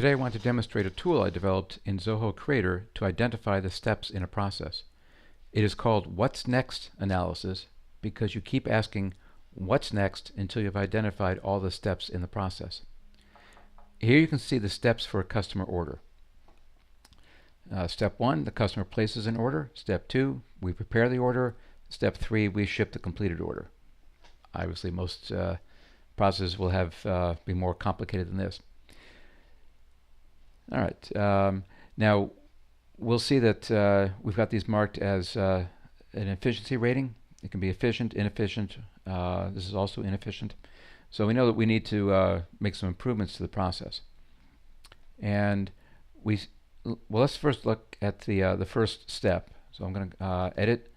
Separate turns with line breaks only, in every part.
Today I want to demonstrate a tool I developed in Zoho Creator to identify the steps in a process. It is called What's Next analysis because you keep asking what's next until you've identified all the steps in the process. Here you can see the steps for a customer order. Step 1, the customer places an order. Step 2, we prepare the order. Step 3, we ship the completed order. Obviously most processes will have be more complicated than this. All right. Now we'll see that we've got these marked as an efficiency rating. It can be efficient, inefficient. This is also inefficient. So we know that we need to make some improvements to the process. And let's first look at the first step. So I'm going to edit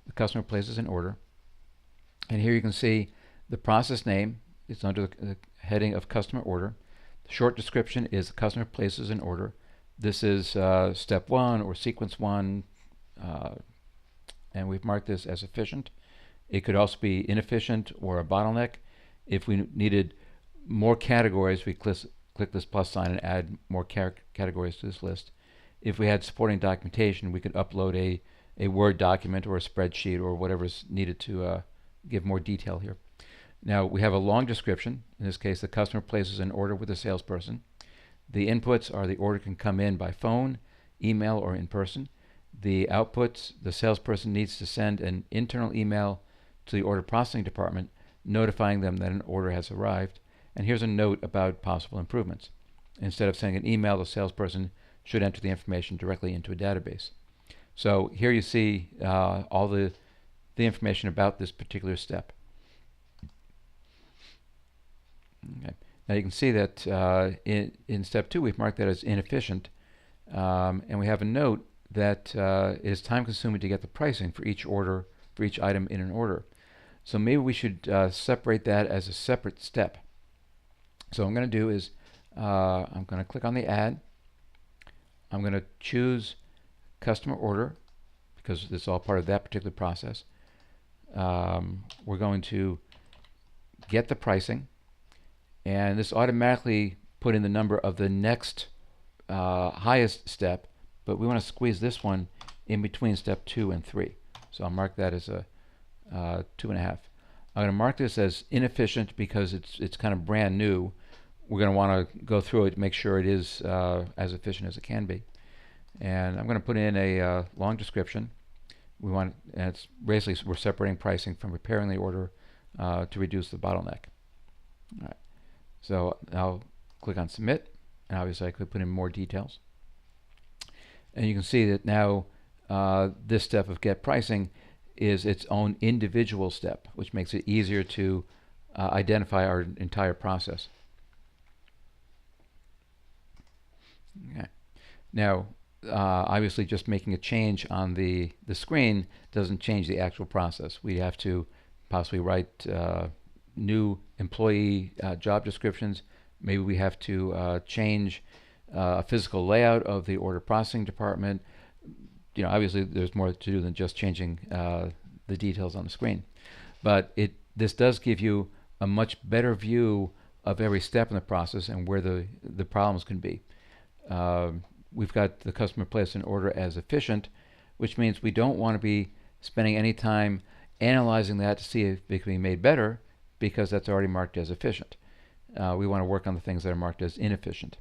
the customer places an order. And here you can see the process name. It's under the heading of customer order. The short description is the customer places an order. This is step 1 or sequence 1, and we've marked this as efficient. It could also be inefficient or a bottleneck. If we needed more categories, we click this plus sign and add more categories to this list. If we had supporting documentation, we could upload a Word document or a spreadsheet or whatever is needed to give more detail here. Now we have a long description. In this case, the customer places an order with a salesperson. The inputs are the order can come in by phone, email, or in person. The outputs, the salesperson needs to send an internal email to the order processing department notifying them that an order has arrived. And here's a note about possible improvements. Instead of sending an email, the salesperson should enter the information directly into a database. So here you see all the information about this particular step. Okay. Now you can see that in step 2 we've marked that as inefficient, and we have a note that it is time consuming to get the pricing for each order, for each item in an order. So maybe we should separate that as a separate step. So what I'm going to do is I'm going to click on the add. I'm going to choose customer order because it's all part of that particular process. We're going to get the pricing. And this automatically put in the number of the next highest step, but we want to squeeze this one in between step 2 and 3. So I'll mark that as a 2.5. I'm going to mark this as inefficient because it's kind of brand new. We're going to want to go through it to make sure it is as efficient as it can be. And I'm going to put in a long description. And it's basically we're separating pricing from preparing the order to reduce the bottleneck. All right. So I'll click on submit, and obviously I could put in more details. And you can see that now this step of get pricing is its own individual step, which makes it easier to identify our entire process. Okay. Now obviously just making a change on the screen doesn't change the actual process. We have to possibly write new employee job descriptions. Maybe we have to change a physical layout of the order processing department. You know, obviously there's more to do than just changing the details on the screen. But this does give you a much better view of every step in the process and where the problems can be. We've got the customer place an order as efficient, which means we don't want to be spending any time analyzing that to see if it can be made better, because that's already marked as efficient. We want to work on the things that are marked as inefficient.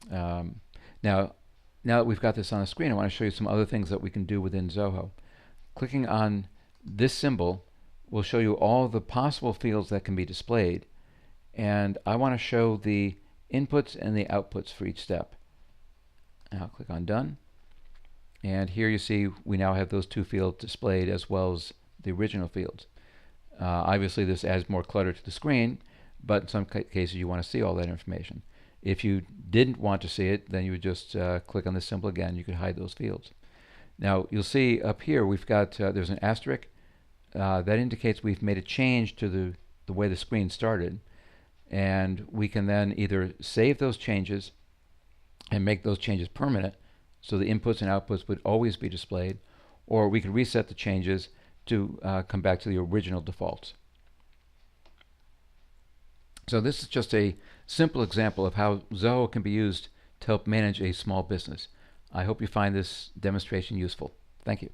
Now that we've got this on the screen, I want to show you some other things that we can do within Zoho. Clicking on this symbol will show you all the possible fields that can be displayed, and I want to show the inputs and the outputs for each step. And I'll click on done, and here you see we now have those two fields displayed as well as the original fields. Obviously this adds more clutter to the screen, but in some cases you want to see all that information. If you didn't want to see it, then you would just click on this symbol again. You could hide those fields. Now you'll see up here we've got there's an asterisk that indicates we've made a change to the way the screen started, and we can then either save those changes and make those changes permanent so the inputs and outputs would always be displayed, or we could reset the changes to come back to the original defaults. So this is just a simple example of how Zoho can be used to help manage a small business. I hope you find this demonstration useful. Thank you.